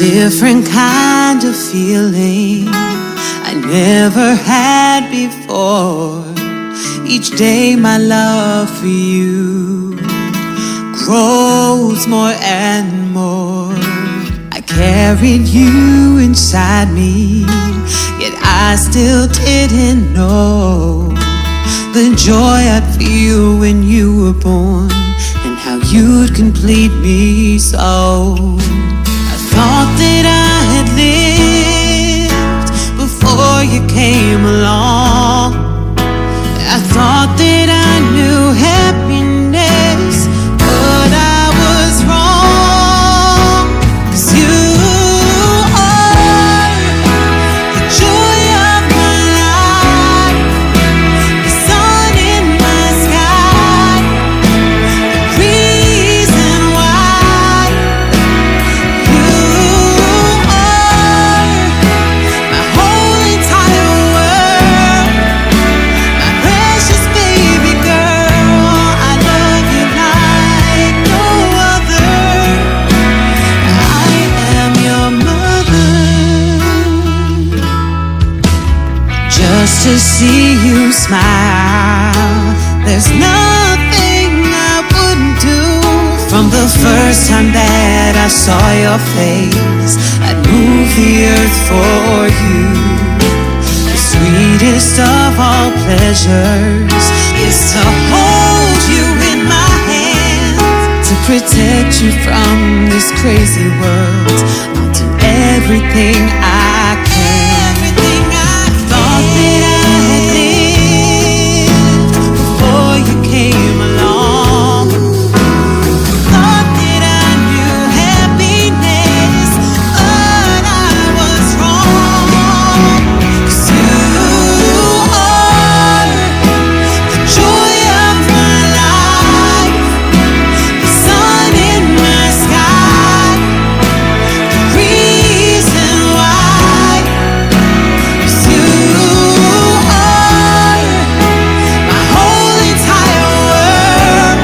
different kind of feeling I never had before. Each day my love for you grows more and more. I carried you inside me, yet I still didn't know the joy I'd feel when you were born, and how you'd complete me so. I thought that I had lived before you came along. I thought that I knew happiness, but I was wrong. 'Cause you are the joy of my life, the sun in my sky, the reason why. You are my whole entire world, my precious baby girl. I love you like no other. I am your mother. Just to see you smile, there's nothing I wouldn't do. From the first time that I saw your face, I'd move the earth for you. The sweetest of all pleasures is to hold you in my hands, to protect you from this crazy world. I'll do everything I can. Thought that I had lived before you came along. Thought that I knew happiness, but I was wrong. 'Cause you are the joy of my life, the sun in my sky, the reason why. 'Cause you are my whole entire world,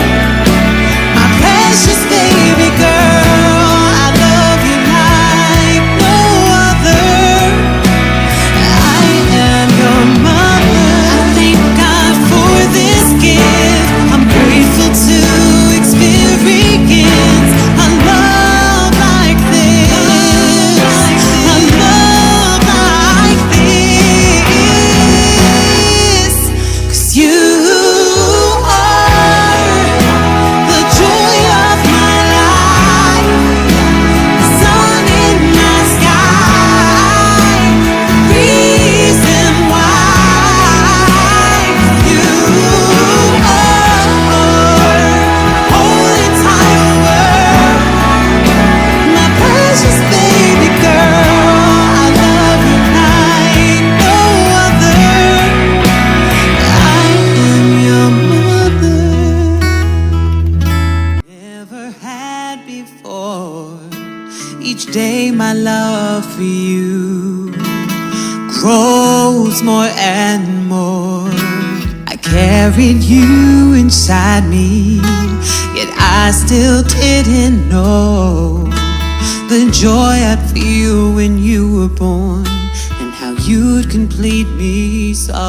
my precious baby girl. I love you like no other. I am your mother. I thank God for this gift. I'm grateful to experience a love like this, a love like this. 'Cause you are the joy of my life, the sun in my sky, reason why. You are whole entire world, my precious baby girl. I love you like no other. I am your mother. Never had before. Each day my love for you grows more and more. I carried you inside me, yet I still didn't know the joy I'd feel when you were born, and how you'd complete me so.